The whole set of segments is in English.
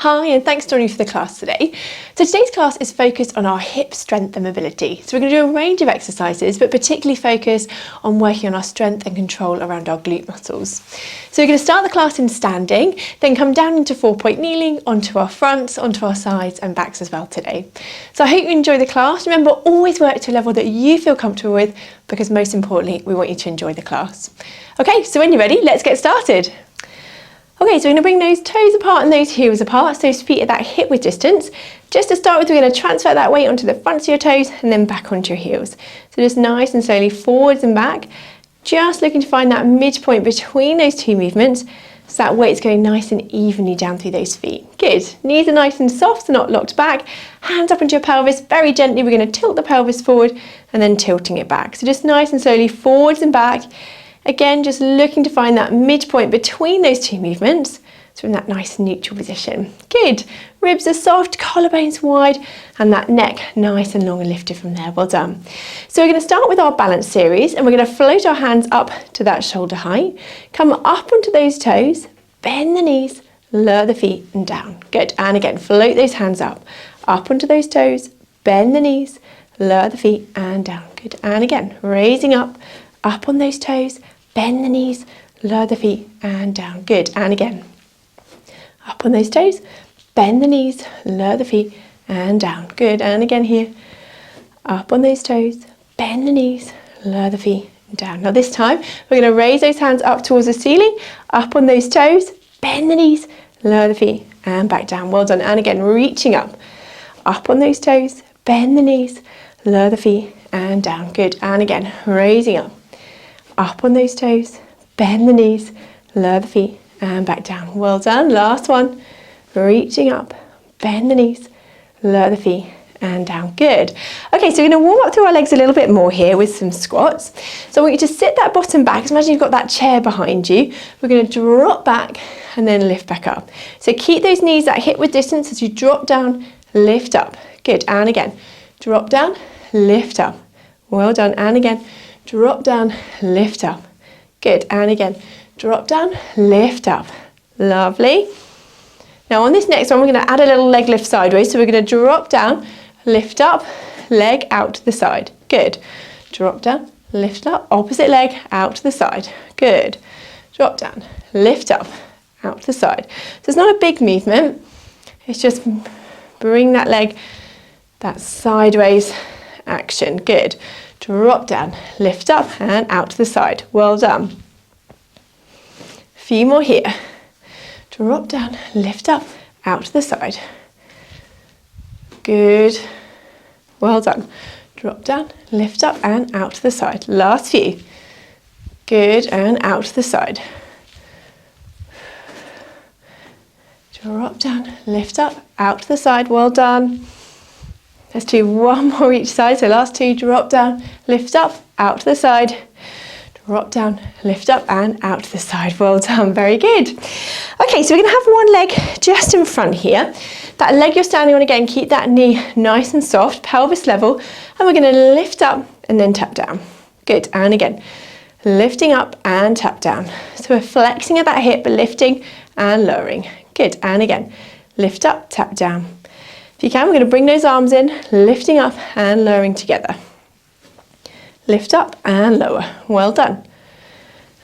Hi, and thanks for joining me for the class today. So today's class is focused on our hip strength and mobility. So we're going to do a range of exercises, but particularly focus on working on our strength and control around our glute muscles. So we're going to start the class in standing, then come down into 4-point kneeling, onto our fronts, onto our sides and backs as well today. So I hope you enjoy the class. Remember, always work to a level that you feel comfortable with, because most importantly, we want you to enjoy the class. Okay, so when you're ready, let's get started. Okay, so we're going to bring those toes apart and those heels apart, so those feet at that hip width distance. Just to start with, we're going to transfer that weight onto the fronts of your toes and then back onto your heels. So just nice and slowly forwards and back, just looking to find that midpoint between those two movements, so that weight's going nice and evenly down through those feet. Good. Knees are nice and soft, so not locked back. Hands up into your pelvis, very gently we're going to tilt the pelvis forward and then tilting it back. So just nice and slowly forwards and back. Again, just looking to find that midpoint between those two movements, so in that nice neutral position. Good. Ribs are soft, collarbones wide, and that neck nice and long and lifted from there. Well done. So we're going to start with our balance series, and we're going to float our hands up to that shoulder height, come up onto those toes, bend the knees, lower the feet and down. Good. And again, float those hands up onto those toes, bend the knees, lower the feet and down. Good. And again, raising up on those toes, bend the knees, lower the feet and down. Good. And again, up on those toes, bend the knees, lower the feet and down. Good. And again here, up on those toes, bend the knees, lower the feet and down. Now this time, we're going to raise those hands up towards the ceiling, up on those toes, bend the knees, lower the feet and back down. Well done. And again, reaching up on those toes, bend the knees, lower the feet and down. Good. And again, raising up on those toes, bend the knees, lower the feet and back down. Well done. Last one. Reaching up, bend the knees, lower the feet and down. Good. Okay, so we're going to warm up through our legs a little bit more here with some squats. So I want you to sit that bottom back. So imagine you've got that chair behind you. We're going to drop back and then lift back up. So keep those knees at hip width distance as you drop down, lift up. Good. And again, drop down, lift up. Well done. And again, drop down, lift up. Good. And again, drop down, lift up. Lovely. Now on this next one, we're going to add a little leg lift sideways. So we're going to drop down, lift up, leg out to the side. Good. Drop down, lift up, opposite leg out to the side. Good. Drop down, lift up, out to the side. So it's not a big movement. It's just bring that leg, that sideways action. Good. Drop down, lift up and out to the side. Well done. A few more here. Drop down, lift up, out to the side. Good. Well done. Drop down, lift up and out to the side. Last few. Good. And out to the side. Drop down, lift up, out to the side. Well done. Let's do one more each side. So last two, drop down, lift up, out to the side. Drop down, lift up and out to the side. Well done, very good. Okay, so we're gonna have one leg just in front here. That leg you're standing on, again, keep that knee nice and soft, pelvis level, and we're gonna lift up and then tap down. Good, and again, lifting up and tap down. So we're flexing at that hip, but lifting and lowering. Good, and again, lift up, tap down. If you can, we're going to bring those arms in, lifting up and lowering together. Lift up and lower. Well done.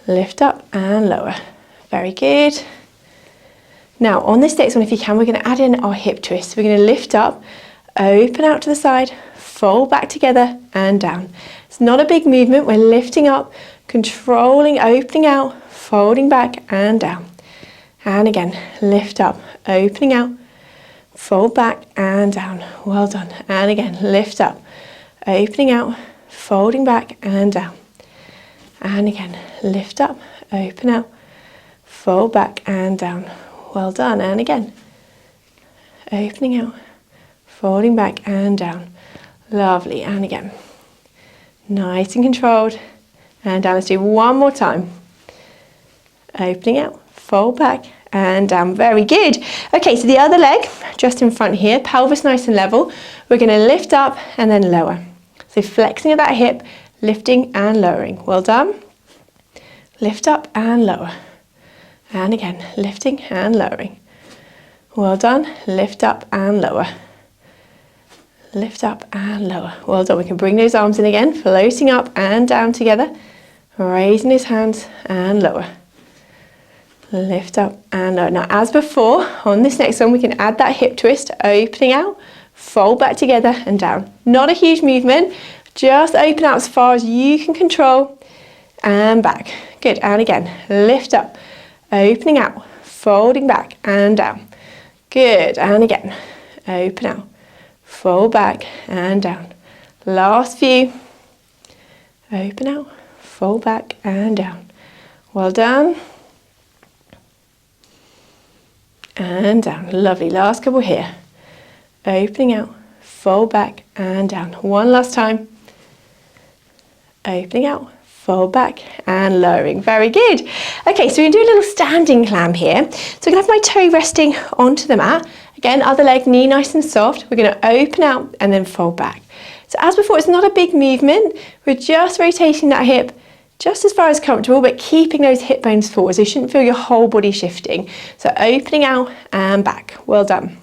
Lift up and lower. Very good. Now on this next one, if you can, we're going to add in our hip twist. We're going to lift up, open out to the side, fold back together and down. It's not a big movement. We're lifting up, controlling, opening out, folding back and down. And again, lift up, opening out, fold back and down. Well done. And again, lift up, opening out, folding back and down. And again, lift up, open out, fold back and down. Well done. And again, opening out, folding back and down. Lovely. And again, nice and controlled. And down. Let's do one more time. Opening out, fold back and down. Very good. Okay, so the other leg just in front here, pelvis nice and level. We're going to lift up and then lower. So flexing of that hip, lifting and lowering. Well done. Lift up and lower. And again, lifting and lowering. Well done. Lift up and lower. Lift up and lower. Well done. We can bring those arms in again, floating up and down together. Raising those hands and lower. Lift up and lower. Now, as before, on this next one, we can add that hip twist, opening out, fold back together and down. Not a huge movement, just open out as far as you can control and back. Good, and again, lift up, opening out, folding back and down. Good, and again, open out, fold back and down. Last few, open out, fold back and down. Well done. And down, lovely. Last couple here. Opening out, fold back and down. One last time. Opening out, fold back and lowering. Very good. Okay, so we're going to do a little standing clam here. So I'm going to have my toe resting onto the mat. Again, other leg, knee nice and soft. We're going to open out and then fold back. So as before, it's not a big movement. We're just rotating that hip just as far as comfortable, but keeping those hip bones forward. So you shouldn't feel your whole body shifting. So opening out and back. Well done.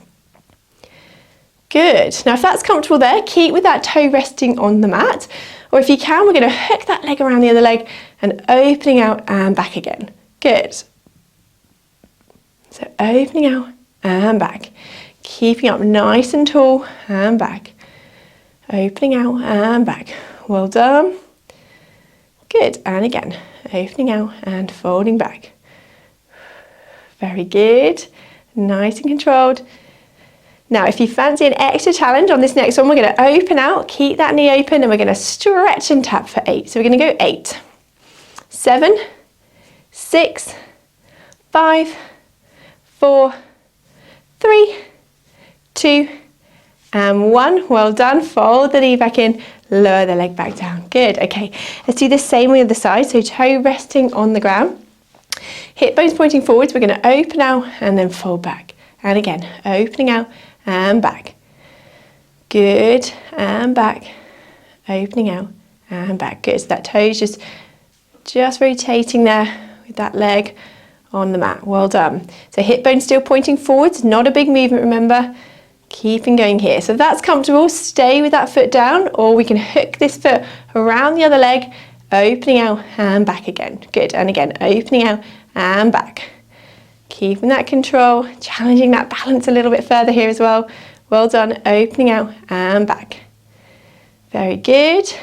Good. Now, if that's comfortable there, keep with that toe resting on the mat. Or if you can, we're going to hook that leg around the other leg and opening out and back again. Good. So opening out and back. Keeping up nice and tall and back. Opening out and back. Well done. Good, and again, opening out and folding back. Very good, nice and controlled. Now, if you fancy an extra challenge on this next one, we're going to open out, keep that knee open, and we're going to stretch and tap for 8. So we're going to go 8, 7, 6, 5, 4, 3, 2, and 1. Well done. Fold the knee back in, lower the leg back down. Good. Okay, let's do the same on the other side. So toe resting on the ground, hip bones pointing forwards. We're going to open out and then fold back. And again, opening out and back. Good. And back. Opening out and back. Good. So that toe's just rotating there with that leg on the mat. Well done. So hip bones still pointing forwards. Not a big movement, remember. Keeping going here. So if that's comfortable, stay with that foot down, or we can hook this foot around the other leg, opening out and back again. Good. And again, opening out and back. Keeping that control, challenging that balance a little bit further here as well. Well done. Opening out and back. Very good.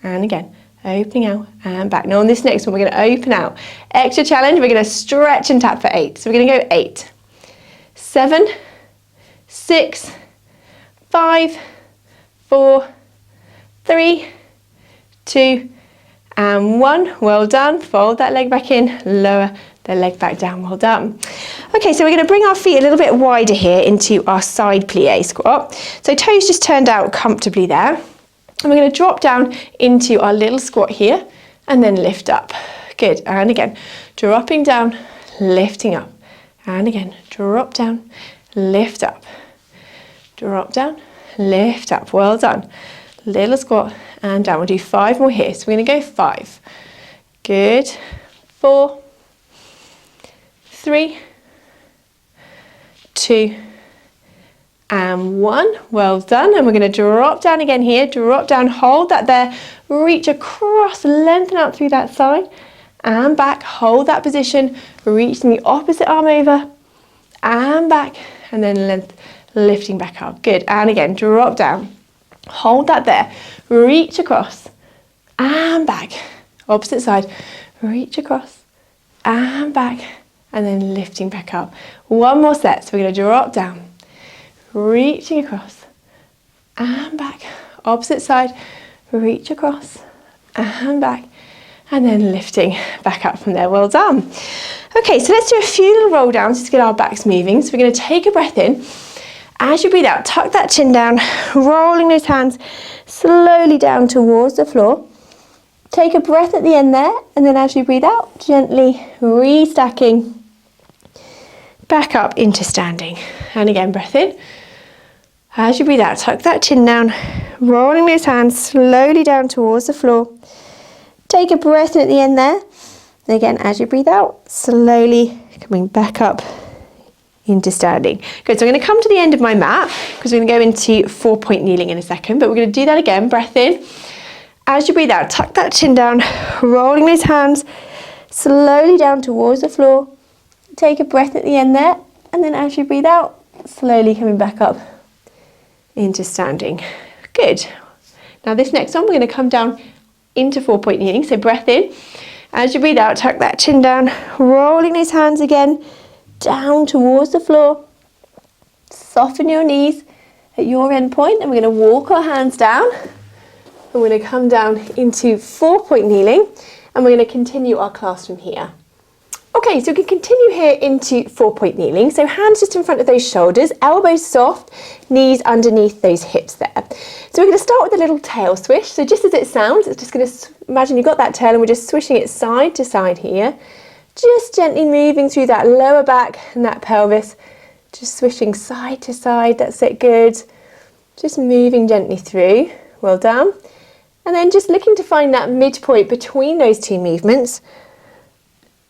And again, opening out and back. Now on this next one, we're going to open out. Extra challenge, we're going to stretch and tap for 8. So we're going to go 8, 7, 6, 5, 4, 3, 2, and 1. Well done. Fold that leg back in, lower the leg back down. Well done. Okay, so we're going to bring our feet a little bit wider here into our side plie squat. So toes just turned out comfortably there. And we're going to drop down into our little squat here and then lift up. Good. And again, dropping down, lifting up. And again, drop down, lift up. Drop down, lift up. Well done. Little squat and down. We'll do 5 more here. So we're going to go 5. Good. 4, 3, 2, and 1. Well done. And we're going to drop down again here. Drop down, hold that there. Reach across, lengthen out through that side and back. Hold that position. Reaching the opposite arm over and back, and then lifting back up. Good. And again, drop down. Hold that there. Reach across and back. Opposite side. Reach across and back, and then lifting back up. 1 more set. So we're going to drop down. Reaching across and back. Opposite side. Reach across and back, and then lifting back up from there. Well done. Okay, so let's do a few little roll downs to get our backs moving. So we're going to take a breath in. As you breathe out, tuck that chin down, rolling those hands slowly down towards the floor. Take a breath at the end there, and then as you breathe out, gently restacking back up into standing. And again, breath in. As you breathe out, tuck that chin down, rolling those hands slowly down towards the floor. Take a breath in at the end there. And again, as you breathe out, slowly coming back up into standing. Good, so I'm going to come to the end of my mat because we're going to go into 4-point kneeling in a second, but we're going to do that again. Breath in. As you breathe out, tuck that chin down, rolling those hands slowly down towards the floor. Take a breath at the end there, and then as you breathe out, slowly coming back up into standing. Good. Now this next one, we're going to come down into 4-point kneeling, so breath in. As you breathe out, tuck that chin down, rolling those hands again down towards the floor. Soften your knees at your end point, and we're going to walk our hands down. And we're going to come down into 4-point kneeling, and we're going to continue our class from here. Okay, so we can continue here into 4-point kneeling. So hands just in front of those shoulders, elbows soft, knees underneath those hips there. So we're going to start with a little tail swish. So just as it sounds, it's just going to imagine you've got that tail and we're just swishing it side to side here. Just gently moving through that lower back and that pelvis. Just swishing side to side, that's it, good. Just moving gently through, well done. And then just looking to find that midpoint between those two movements.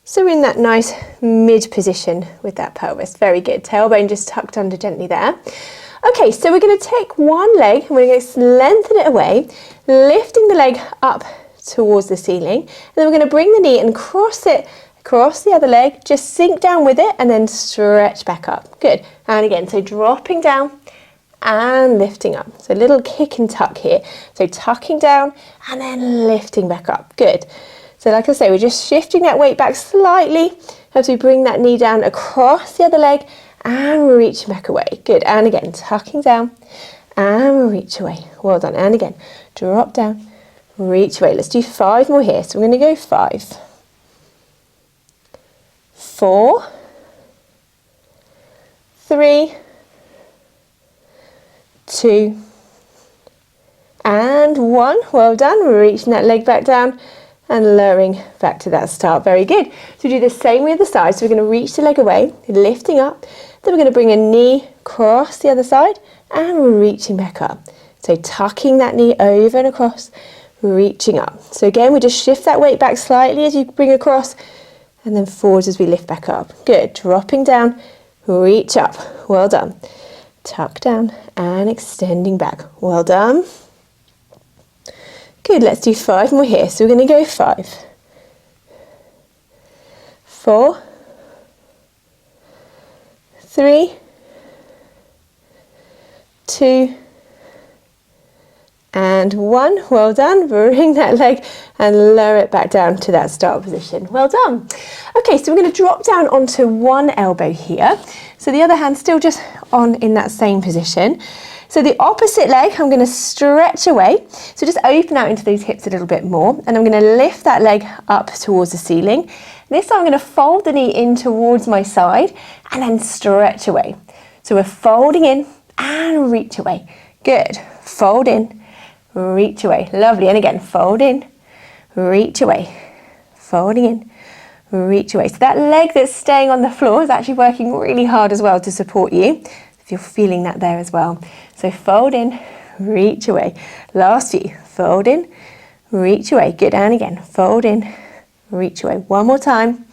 So we're in that nice mid position with that pelvis. Very good. Tailbone just tucked under gently there. Okay, so we're going to take one leg and we're going to lengthen it away, lifting the leg up towards the ceiling. And then we're going to bring the knee and cross it across the other leg. Just sink down with it and then stretch back up. Good. And again, so dropping down and lifting up. So a little kick and tuck here. So tucking down and then lifting back up. Good. So like I say, we're just shifting that weight back slightly as we bring that knee down across the other leg and reaching back away. Good. And again, tucking down and reach away. Well done. And again, drop down, reach away. Let's do 5 more here. So we're going to go 5, 4, 3, 2, and 1. Well done. We're reaching that leg back down and lowering back to that start. Very good. So we do the same with the side. So we're going to reach the leg away, lifting up. Then we're going to bring a knee across the other side and we're reaching back up. So tucking that knee over and across, reaching up. So again, we just shift that weight back slightly as you bring across and then forwards as we lift back up. Good. Dropping down, reach up. Well done. Tuck down and extending back. Well done. Good, let's do 5 more here. So we're going to go 5, 4, 3, 2, and 1. Well done. Bring that leg and lower it back down to that start position. Well done. Okay, so we're going to drop down onto one elbow here. So the other hand still just on in that same position. So the opposite leg, I'm going to stretch away. So just open out into those hips a little bit more. And I'm going to lift that leg up towards the ceiling. This time I'm going to fold the knee in towards my side and then stretch away. So we're folding in and reach away. Good. Fold in, reach away. Lovely. And again, fold in, reach away. Folding in, reach away. So that leg that's staying on the floor is actually working really hard as well to support you. If you're feeling that there as well. So fold in, reach away. Last few. Fold in, reach away. Good. And again, fold in, reach away. One more time.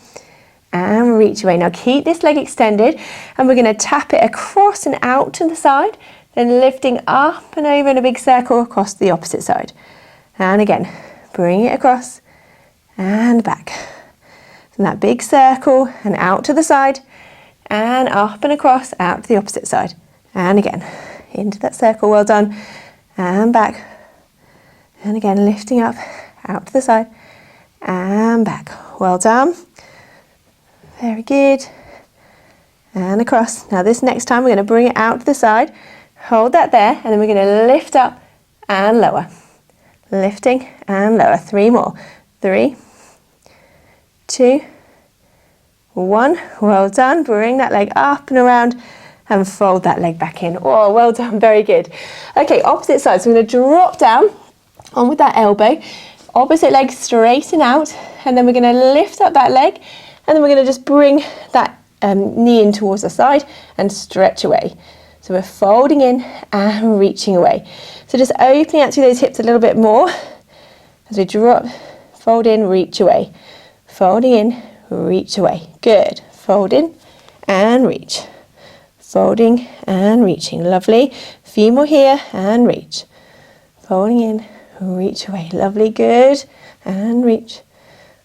And reach away. Now keep this leg extended and we're going to tap it across and out to the side. Then lifting up and over in a big circle across the opposite side. And again, bring it across and back. And that big circle and out to the side. And up and across, out to the opposite side. And again, into that circle, well done. And back. And again, lifting up, out to the side. And back, well done. Very good. And across. Now this next time, we're going to bring it out to the side. Hold that there, and then we're going to lift up and lower. Lifting and lower. 3 more. 3, 2, 1. Well done. Bring that leg up and around and fold that leg back in. Oh, well done. Very good. Okay, opposite side. So we're going to drop down on with that elbow. Opposite leg straighten out. And then we're going to lift up that leg. And then we're going to just bring that knee in towards the side and stretch away. So we're folding in and reaching away. So just opening out through those hips a little bit more. As we drop, fold in, reach away. Folding in, reach away. Good. Fold in and reach. folding and reaching, lovely. A few more here and reach, folding in, reach away, lovely, good, and reach,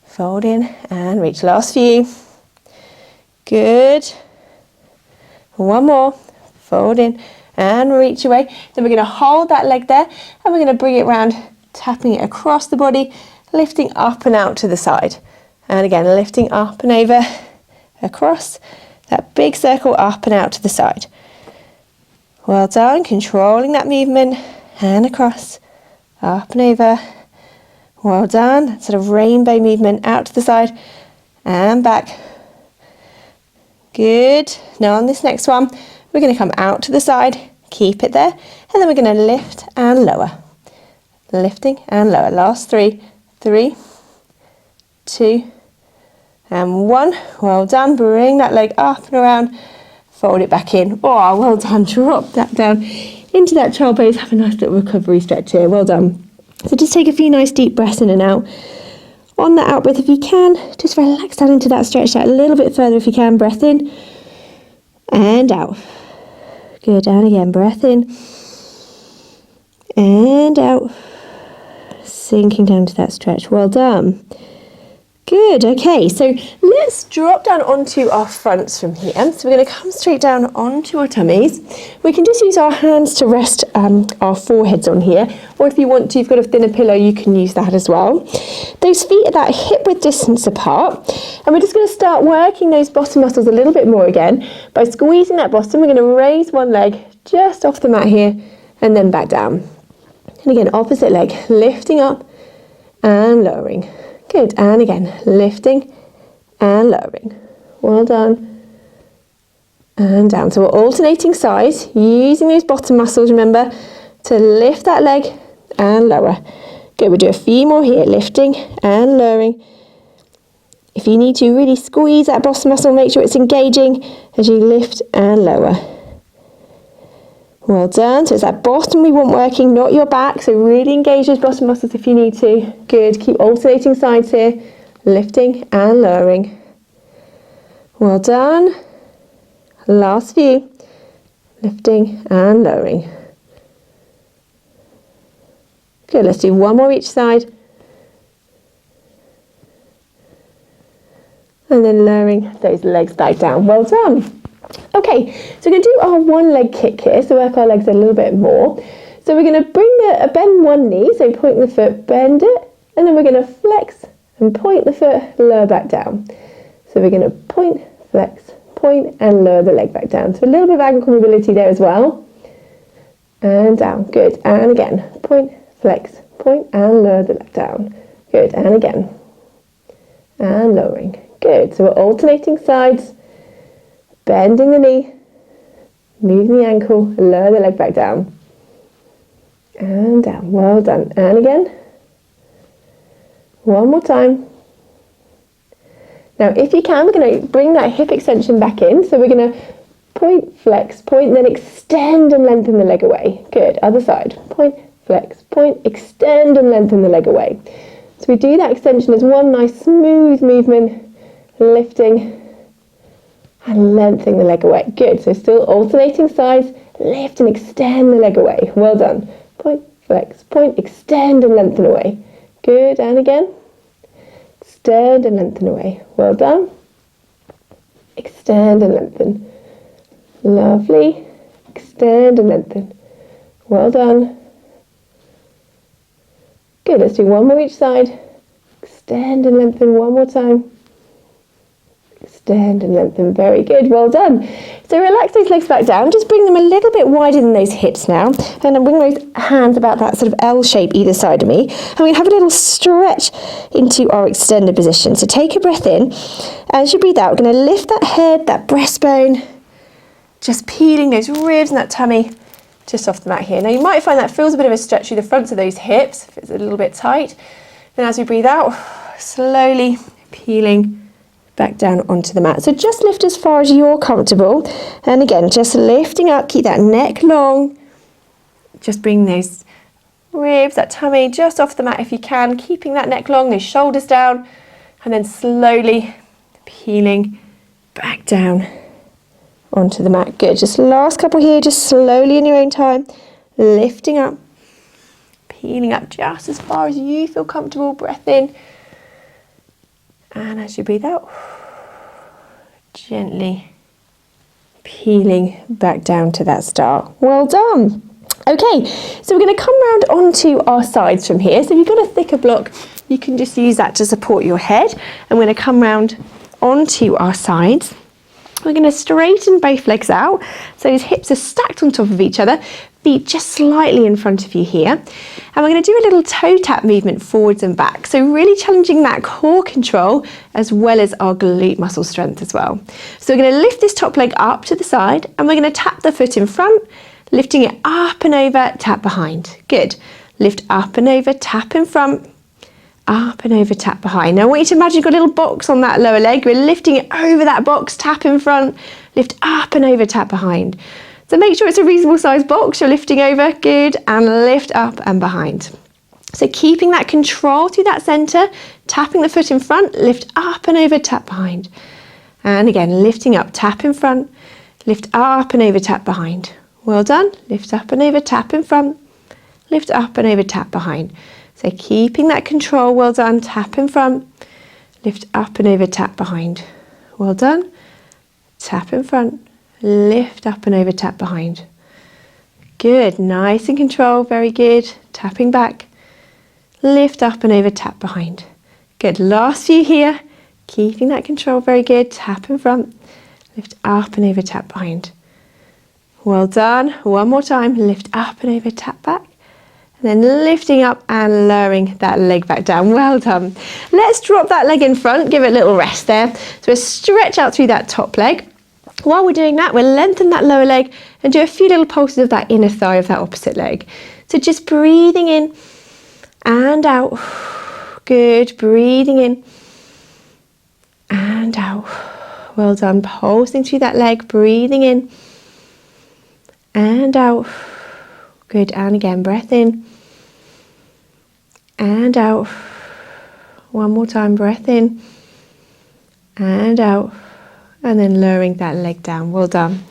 fold in and reach, last few, good, one more, fold in and reach away. Then we're going to hold that leg there and we're going to bring it round, tapping it across the body, lifting up and out to the side, and again lifting up and over, across, that big circle up and out to the side. Well done, controlling that movement, and across, up and over. Well done, that sort of rainbow movement out to the side and back. Good. Now on this next one, we're going to come out to the side, keep it there, and then we're going to lift and lower. Lifting and lower. Last three, 3, 2, and 1. Well done. Bring that leg up and around. Fold it back in. Oh, well done. Drop that down into that child pose. Have a nice little recovery stretch here. Well done. So just take a few nice deep breaths in and out. On that out breath, if you can, just relax down into that stretch out a little bit further if you can. Breath in and out. Good. And again, breath in and out. Sinking down to that stretch. Well done. Good. Okay, so let's drop down onto our fronts from here. So we're going to come straight down onto our tummies. We can just use our hands to rest our foreheads on here, or if you want to, you've got a thinner pillow, you can use that as well. Those feet are that hip width distance apart, and we're just going to start working those bottom muscles a little bit more again. By squeezing that bottom, we're going to raise one leg just off the mat here, and then back down. And again, opposite leg, lifting up and lowering. Good, and again, lifting and lowering. Well done. And down. So we're alternating sides, using those bottom muscles, remember, to lift that leg and lower. Good, we'll do a few more here, lifting and lowering. If you need to, really squeeze that bottom muscle, make sure it's engaging as you lift and lower. Well done. So it's that bottom we want working, not your back. So really engage those bottom muscles if you need to. Good. Keep alternating sides here. Lifting and lowering. Well done. Last few. Lifting and lowering. Good. Let's do one more each side. And then lowering those legs back down. Well done. Okay, so we're going to do our one leg kick here, so work our legs a little bit more. So we're going to bring bend one knee, so point the foot, bend it, and then we're going to flex and point the foot, lower back down. So we're going to point, flex, point, and lower the leg back down. So a little bit of ankle mobility there as well. And down, good. And again, point, flex, point, and lower the leg down. Good, and again. And lowering. Good, so we're alternating sides. Bending the knee, moving the ankle, lower the leg back down. And down, well done. And again. One more time. Now if you can, we're going to bring that hip extension back in. So we're going to point, flex, point, then extend and lengthen the leg away. Good, other side. Point, flex, point, extend and lengthen the leg away. So we do that extension as one nice smooth movement, lifting and lengthening the leg away. Good, so still alternating sides, lift and extend the leg away. Well done. Point, flex, point, extend and lengthen away. Good, and again. Extend and lengthen away. Well done. Extend and lengthen. Lovely. Extend and lengthen. Well done. Good, let's do one more each side. Extend and lengthen one more time. Extend and lengthen. Very good. Well done. So relax those legs back down. Just bring them a little bit wider than those hips now. And then bring those hands about that sort of L shape either side of me. And we have a little stretch into our extended position. So take a breath in. As you breathe out, we're going to lift that head, that breastbone, just peeling those ribs and that tummy just off the mat here. Now you might find that feels a bit of a stretch through the fronts of those hips if it's a little bit tight. Then as we breathe out, slowly peeling back down onto the mat. So just lift as far as you're comfortable. And again, just lifting up, keep that neck long. Just bring those ribs, that tummy just off the mat if you can, keeping that neck long, those shoulders down, and then slowly peeling back down onto the mat. Good. Just last couple here, just slowly in your own time, lifting up, peeling up just as far as you feel comfortable. Breath in. And as you breathe out, gently peeling back down to that start. Well done. Okay, so we're going to come round onto our sides from here. So if you've got a thicker block, you can just use that to support your head. And we're going to come round onto our sides. We're going to straighten both legs out. So his hips are stacked on top of each other, feet just slightly in front of you here. And we're going to do a little toe tap movement forwards and back. So really challenging that core control as well as our glute muscle strength as well. So we're going to lift this top leg up to the side and we're going to tap the foot in front, lifting it up and over, tap behind. Good. Lift up and over, tap in front, up and over, tap behind. Now I want you to imagine you've got a little box on that lower leg. We're lifting it over that box, tap in front, lift up and over, tap behind. So make sure it's a reasonable size box you're lifting over. Good. And lift up and behind. So keeping that control through that centre, tapping the foot in front, lift up and over, tap behind. And again, lifting up, tap in front, lift up and over, tap behind. Well done. Lift up and over, tap in front, lift up and over, tap behind. So keeping that control, well done. Tap in front, lift up and over, tap behind. Well done. Tap in front, lift up and over, tap behind. Good. Nice and control. Very good. Tapping back, lift up and over, tap behind. Good. Last few here. Keeping that control. Very good. Tap in front, lift up and over, tap behind. Well done. One more time. Lift up and over, tap back. And then lifting up and lowering that leg back down. Well done. Let's drop that leg in front. Give it a little rest there. So we'll stretch out through that top leg. While we're doing that, we'll lengthen that lower leg and do a few little pulses of that inner thigh of that opposite leg. So just breathing in and out. Good. Breathing in and out. Well done. Pulsing through that leg. Breathing in and out. Good. And again, breath in and out. One more time, breath in and out. And then lowering that leg down. Well done.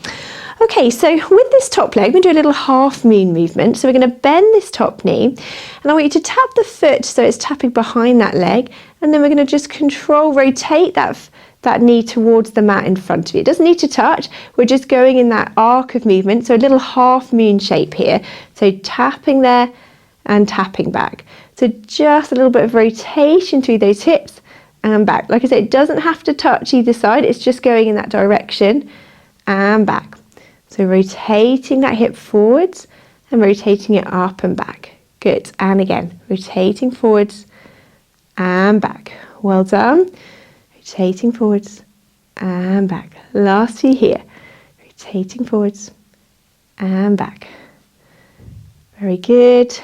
Okay, so with this top leg, we're going to do a little half moon movement. So we're going to bend this top knee. And I want you to tap the foot so it's tapping behind that leg. And then we're going to just rotate that knee towards the mat in front of you. It doesn't need to touch. We're just going in that arc of movement. So a little half moon shape here. So tapping there and tapping back. So just a little bit of rotation through those hips and back. Like I said, it doesn't have to touch either side. It's just going in that direction and back. So rotating that hip forwards and rotating it up and back. Good. And again, rotating forwards and back. Well done. Rotating forwards and back. Last few here. Rotating forwards and back. Very good.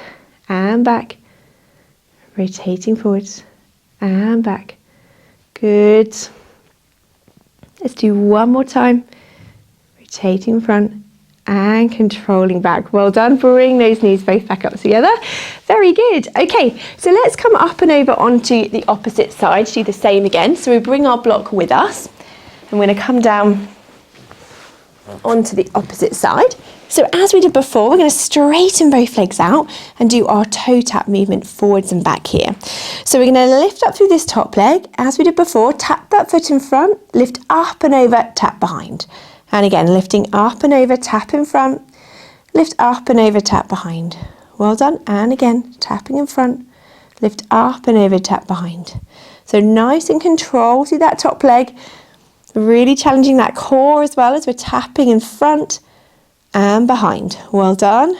And back. Rotating forwards and back. Good. Let's do one more time. Rotating front and controlling back. Well done. Bring those knees both back up together. Very good. Okay, so let's come up and over onto the opposite side. Do the same again. So we bring our block with us. And we're going to come down onto the opposite side. So as we did before, we're going to straighten both legs out and do our toe tap movement forwards and back here. So we're going to lift up through this top leg. As we did before, tap that foot in front, lift up and over, tap behind. And again, lifting up and over, tap in front, lift up and over, tap behind. Well done. And again, tapping in front, lift up and over, tap behind. So nice and control through that top leg, really challenging that core as well as we're tapping in front and behind. Well done.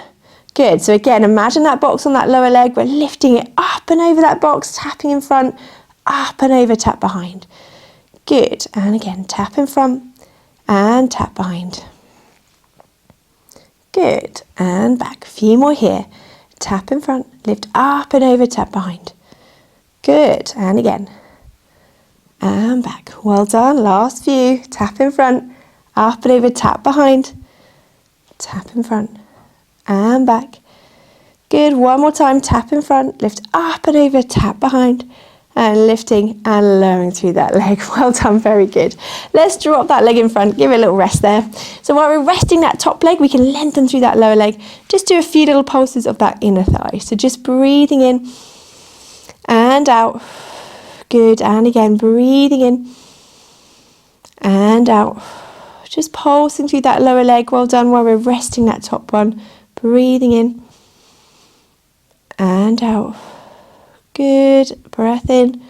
Good. So again, imagine that box on that lower leg. We're lifting it up and over that box, tapping in front, up and over, tap behind. Good. And again, tap in front and tap behind. Good. And back. A few more here. Tap in front, lift up and over, tap behind. Good. And again. And back. Well done. Last few. Tap in front, up and over, tap behind. Tap in front and back. Good. One more time. Tap in front, lift up and over, tap behind. and lifting and lowering through that leg. Well done, very good. Let's drop that leg in front, give it a little rest there. So while we're resting that top leg, we can lengthen through that lower leg. Just do a few little pulses of that inner thigh. So just breathing in and out. Good, and again, breathing in and out. Just pulsing through that lower leg. Well done, while we're resting that top one. Breathing in and out. Good, breath in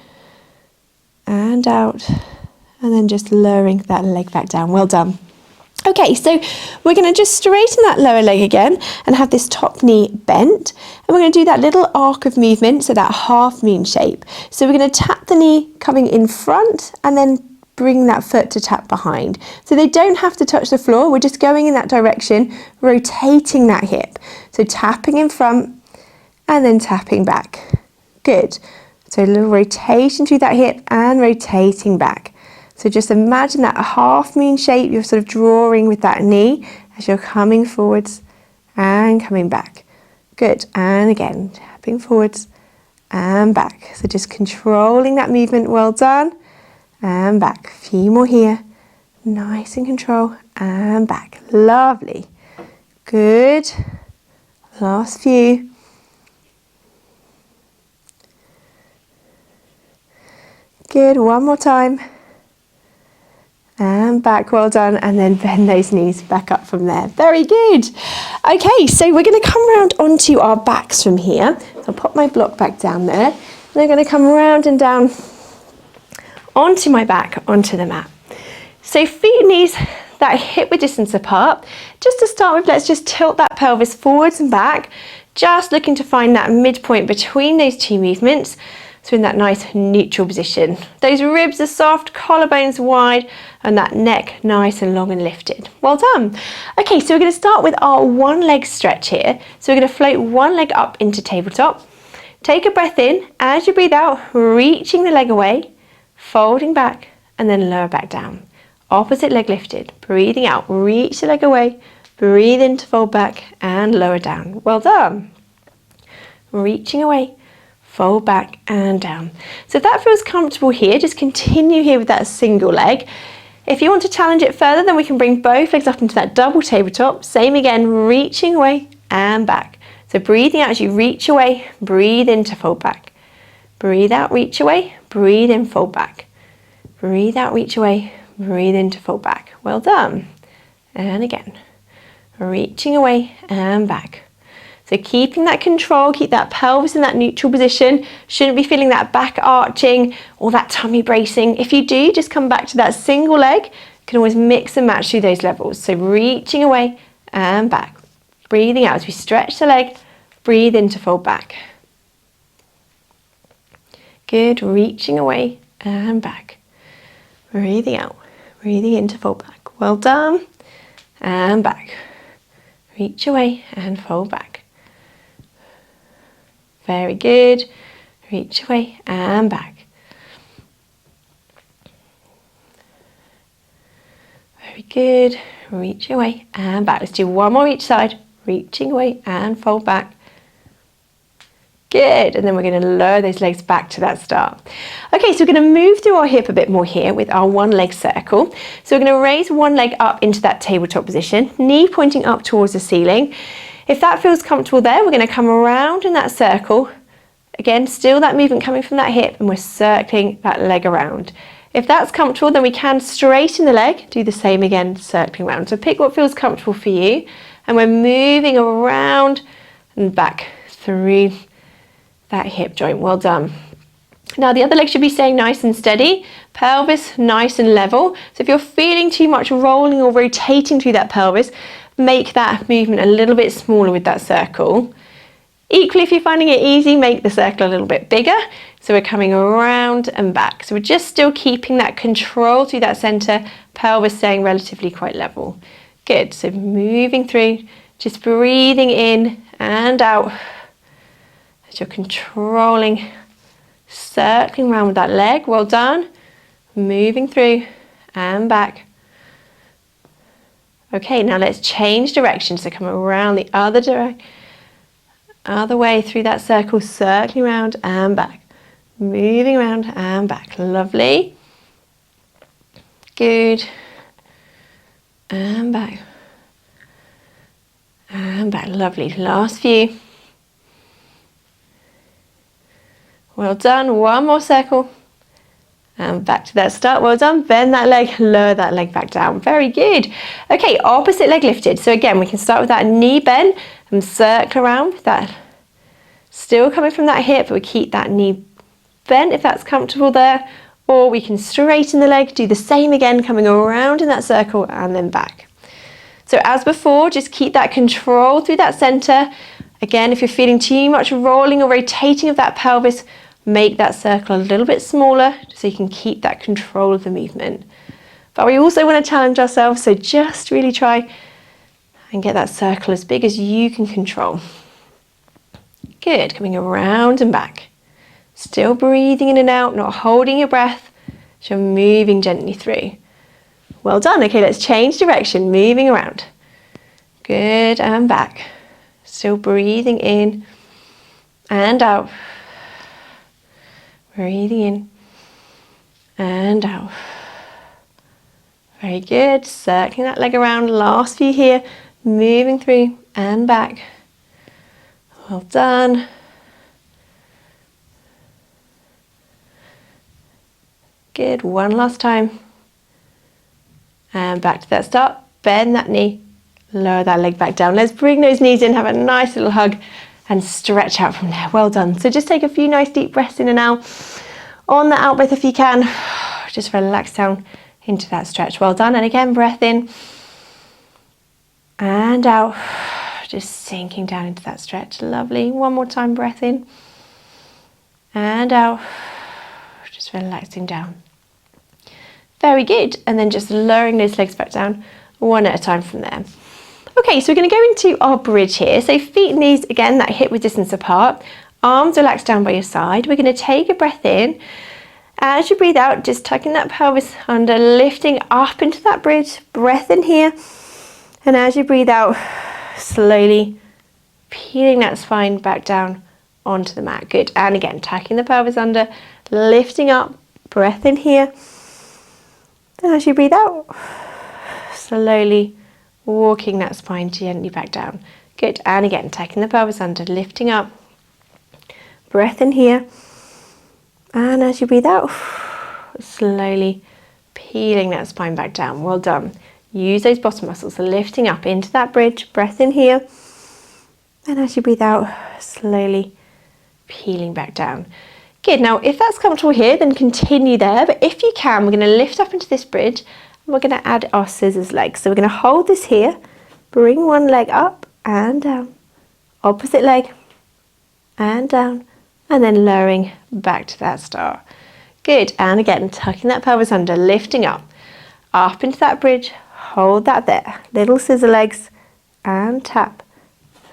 and out, and then just lowering that leg back down. Well done. Okay, so we're going to just straighten that lower leg again and have this top knee bent, and we're going to do that little arc of movement, so that half moon shape. So we're going to tap the knee coming in front and then bring that foot to tap behind. So they don't have to touch the floor, we're just going in that direction, rotating that hip. So tapping in front and then tapping back. Good. So a little rotation through that hip and rotating back. So just imagine that half moon shape you're sort of drawing with that knee as you're coming forwards and coming back. Good. And again, tapping forwards and back. So just controlling that movement. Well done. And back. A few more here. Nice in control. And back. Lovely. Good. Last few. Good. One more time. And back. Well done. And then bend those knees back up from there. Very good. Okay, so we're going to come around onto our backs from here. So I'll pop my block back down there. And I'm going to come around and down onto my back, onto the mat. So feet and knees that hip width distance apart. Just to start with, let's just tilt that pelvis forwards and back, just looking to find that midpoint between those two movements. So in that nice neutral position. Those ribs are soft, collarbones wide, and that neck nice and long and lifted. Well done. Okay, so we're going to start with our one leg stretch here. So we're going to float one leg up into tabletop. Take a breath in. As you breathe out, reaching the leg away, folding back, and then lower back down. Opposite leg lifted. Breathing out, reach the leg away, breathe in to fold back, and lower down. Well done. Reaching away, fold back and down. So if that feels comfortable here, just continue here with that single leg. If you want to challenge it further, then we can bring both legs up into that double tabletop. Same again, reaching away and back. So breathing out as you reach away, breathe in to fold back. Breathe out, reach away, breathe in, fold back. Breathe out, reach away, breathe in to fold back. Well done. And again, reaching away and back. So keeping that control, keep that pelvis in that neutral position. Shouldn't be feeling that back arching or that tummy bracing. If you do, just come back to that single leg. You can always mix and match through those levels. So reaching away and back. Breathing out as we stretch the leg, breathe in to fold back. Good, reaching away and back. Breathing out, breathing in to fold back. Well done. And back. Reach away and fold back. Very good. Reach away and back. Very good. Reach away and back. Let's do one more each side. Reaching away and fold back. Good, and then we're going to lower those legs back to that start. Okay, so we're going to move through our hip a bit more here with our one leg circle. So we're going to raise one leg up into that tabletop position, knee pointing up towards the ceiling. If that feels comfortable there, we're going to come around in that circle. Again, still that movement coming from that hip, and we're circling that leg around. If that's comfortable, then we can straighten the leg, do the same again, circling around. So pick what feels comfortable for you, and we're moving around and back through that hip joint. Well done. Now the other leg should be staying nice and steady, pelvis nice and level. So if you're feeling too much rolling or rotating through that pelvis, make that movement a little bit smaller with that circle. Equally, if you're finding it easy, make the circle a little bit bigger. So we're coming around and back. So we're just still keeping that control through that center, pelvis staying relatively quite level. Good, so moving through, just breathing in and out. As you're controlling, circling around with that leg. Well done. Moving through and back. Okay, now let's change direction. So come around the other way through that circle, circling around and back. moving around and back. Lovely. Good. And back. And back. Lovely. Last few. Well done. One more circle. And back to that start. Well done. Bend that leg, lower that leg back down. Very good. Okay, opposite leg lifted. So again, we can start with that knee bend and circle around with that. Still coming from that hip, but we keep that knee bent if that's comfortable there. Or we can straighten the leg, do the same again, coming around in that circle and then back. So as before, just keep that control through that center. Again, if you're feeling too much rolling or rotating of that pelvis, make that circle a little bit smaller so you can keep that control of the movement. But we also want to challenge ourselves, so just really try and get that circle as big as you can control. Good, coming around and back. Still breathing in and out, not holding your breath, so you're moving gently through. Well done. Okay, let's change direction, moving around. Good, and back. Still breathing in and out. Breathing in and out. Very good. Circling that leg around. Last few here. Moving through and back. Well done. Good. One last time. And back to that start. Bend that knee. Lower that leg back down. Let's bring those knees in. Have a nice little hug. And stretch out from there. Well done. So just take a few nice deep breaths in and out. On the out breath if you can, just relax down into that stretch. Well done. And again, breath in and out. Just sinking down into that stretch. Lovely. One more time, breath in and out. Just relaxing down. Very good. And then just lowering those legs back down one at a time from there. Okay, so we're going to go into our bridge here. So feet and knees, again, that hip width distance apart. Arms relaxed down by your side. We're going to take a breath in. As you breathe out, just tucking that pelvis under, lifting up into that bridge. Breath in here. And as you breathe out, slowly peeling that spine back down onto the mat. Good. And again, tucking the pelvis under, lifting up. Breath in here. And as you breathe out, slowly walking that spine gently back down. Good. And again, taking the pelvis under, lifting up. Breath in here. And as you breathe out, slowly peeling that spine back down. Well done. Use those bottom muscles, so lifting up into that bridge. Breath in here. And as you breathe out, slowly peeling back down. Good. Now, if that's comfortable here, then continue there. But if you can, we're going to lift up into this bridge. We're going to add our scissors legs. So we're going to hold this here, bring one leg up and down, opposite leg and down, and then lowering back to that start. Good. And again, tucking that pelvis under, lifting up into that bridge, hold that there. Little scissor legs and tap,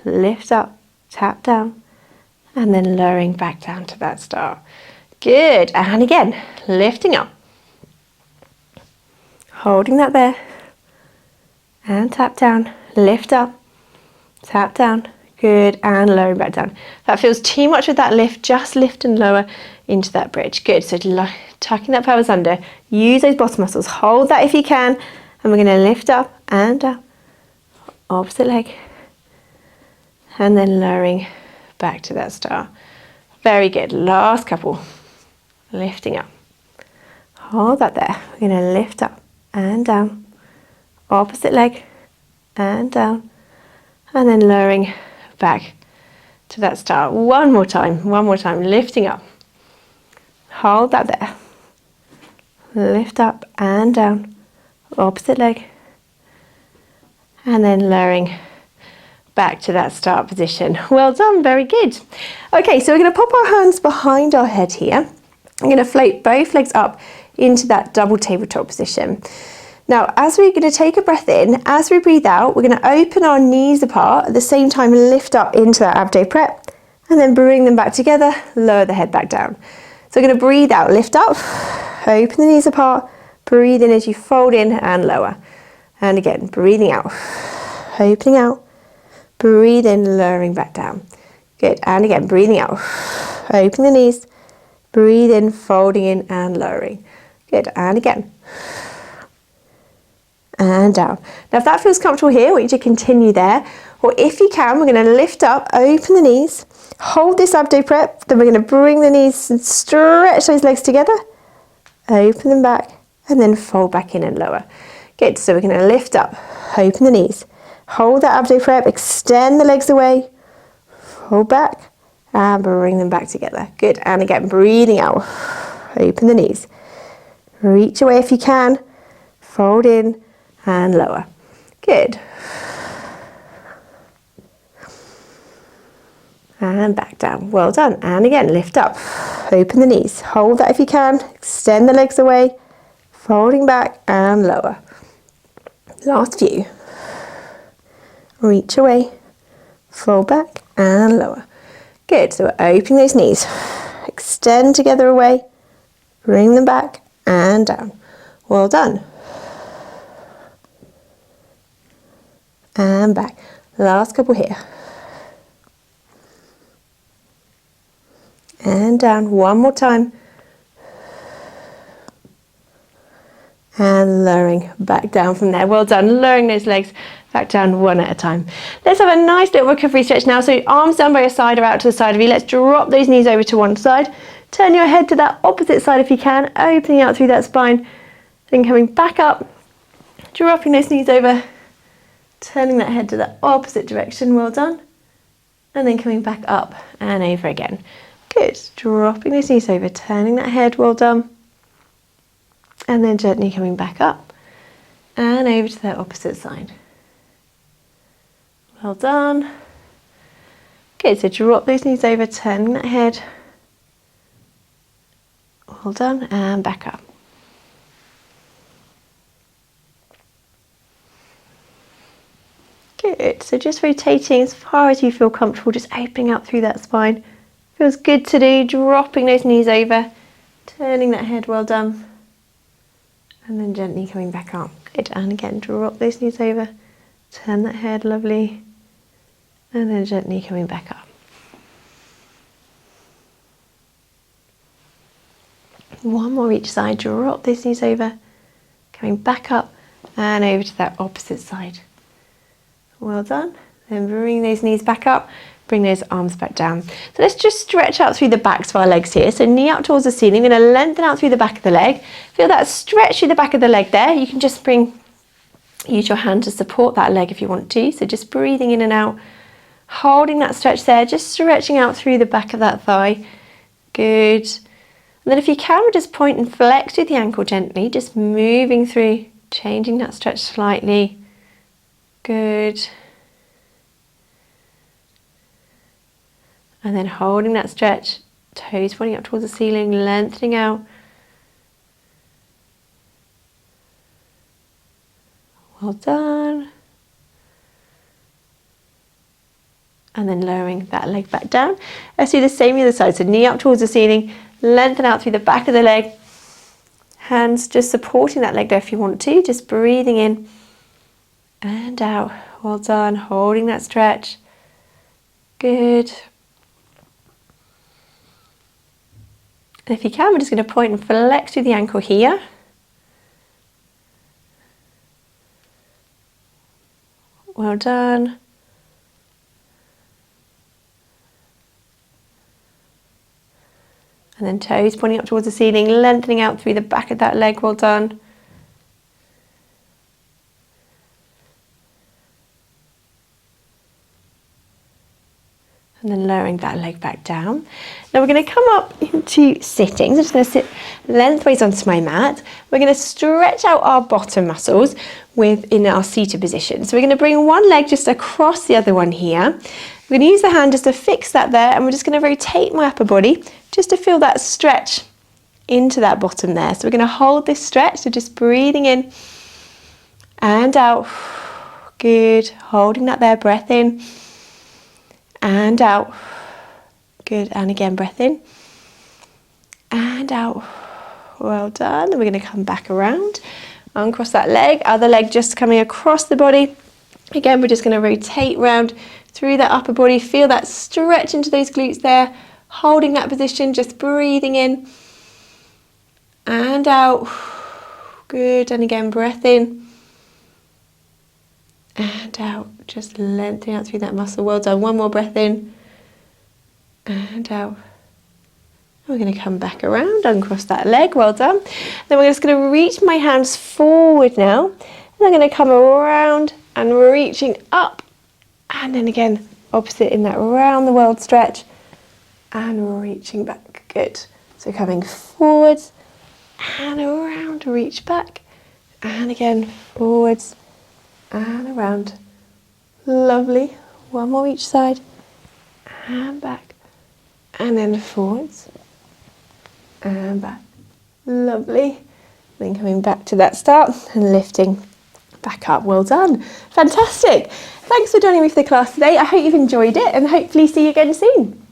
lift up, tap down, and then lowering back down to that start. Good. And again, lifting up. Holding that there and tap down, lift up, tap down, good, and lowering back down. If that feels too much with that lift, just lift and lower into that bridge. Good, so tucking that pelvis under, use those bottom muscles, hold that if you can, and we're going to lift up and down, opposite leg, and then lowering back to that start. Very good, last couple, lifting up, hold that there, we're going to lift up and down, opposite leg and down, and then lowering back to that start. One more time, lifting up, hold that there, lift up and down, opposite leg, and then lowering back to that start position. Well done, very good. Okay, so we're going to pop our hands behind our head here. I'm going to float both legs up into that double tabletop position. Now, as we're going to take a breath in, as we breathe out, we're going to open our knees apart, at the same time lift up into that abdo prep, and then bring them back together, lower the head back down. So we're going to breathe out, lift up, open the knees apart, breathe in as you fold in and lower. And again, breathing out, opening out, breathe in, lowering back down. Good, and again, breathing out, open the knees, breathe in, folding in and lowering. Good, and again. And down. Now if that feels comfortable here, I want you to continue there. Or if you can, we're going to lift up, open the knees, hold this abdo prep, then we're going to bring the knees and stretch those legs together, open them back, and then fold back in and lower. Good, so we're going to lift up, open the knees, hold that abdo prep, extend the legs away, fold back, and bring them back together. Good, and again, breathing out, open the knees, reach away if you can, fold in, and lower. Good. And back down. Well done. And again, lift up. Open the knees. Hold that if you can. Extend the legs away. Folding back and lower. Last few. Reach away. Fold back and lower. Good. So we're opening those knees. Extend together away. Bring them back and down. Well done. And back. Last couple here. And down. One more time. And lowering back down from there. Well done. Lowering those legs back down one at a time. Let's have a nice little recovery stretch now. So arms down by your side or out to the side of you. Let's drop those knees over to one side. Turn your head to that opposite side if you can. Opening out through that spine. Then coming back up. Dropping those knees over. Turning that head to the opposite direction, well done. And then coming back up and over again. Good, dropping those knees over, turning that head, well done. And then gently coming back up and over to the opposite side. Well done. Good, so drop those knees over, turning that head. Well done, and back up. Good, so just rotating as far as you feel comfortable, just opening up through that spine. Feels good to do, dropping those knees over, turning that head, well done. And then gently coming back up. Good, and again, drop those knees over, turn that head, lovely. And then gently coming back up. One more each side, drop those knees over, coming back up and over to that opposite side. Well done. Then bring those knees back up, bring those arms back down. So let's just stretch out through the backs of our legs here. So knee up towards the ceiling, we're going to lengthen out through the back of the leg. Feel that stretch through the back of the leg there. You can just use your hand to support that leg if you want to. So just breathing in and out, holding that stretch there, just stretching out through the back of that thigh. Good. And then if you can, we'll just point and flex through the ankle gently, just moving through, changing that stretch slightly. Good. And then holding that stretch, toes pointing up towards the ceiling, lengthening out. Well done. And then lowering that leg back down. Let's do the same on the other side. So knee up towards the ceiling, lengthen out through the back of the leg. Hands just supporting that leg there if you want to, just breathing in and out. Well done, holding that stretch. Good. And if you can, we're just going to point and flex through the ankle here. Well done. And then toes pointing up towards the ceiling, lengthening out through the back of that leg. Well done. And then lowering that leg back down. Now we're going to come up into sitting. So I'm just going to sit lengthways onto my mat. We're going to stretch out our bottom muscles in our seated position. So we're going to bring one leg just across the other one here. We're going to use the hand just to fix that there, and we're just going to rotate my upper body just to feel that stretch into that bottom there. So we're going to hold this stretch, so just breathing in and out. Good, holding that there, breath in and out. Good, and again, breath in and out. Well done. Then we're going to come back around, uncross that leg, other leg just coming across the body. Again, we're just going to rotate round through that upper body, feel that stretch into those glutes there, holding that position, just breathing in and out. Good, and again, breath in and out, just lengthening out through that muscle. Well done. One more breath in and out. We're going to come back around, uncross that leg, well done. Then we're just going to reach my hands forward now. And I'm going to come around and reaching up. And then again, opposite in that round the world stretch. And reaching back, good. So coming forwards and around, reach back. And again, forwards and around. Lovely. One more each side. And back. And then forwards. And back. Lovely. Then coming back to that start and lifting back up. Well done. Fantastic. Thanks for joining me for the class today. I hope you've enjoyed it and hopefully see you again soon.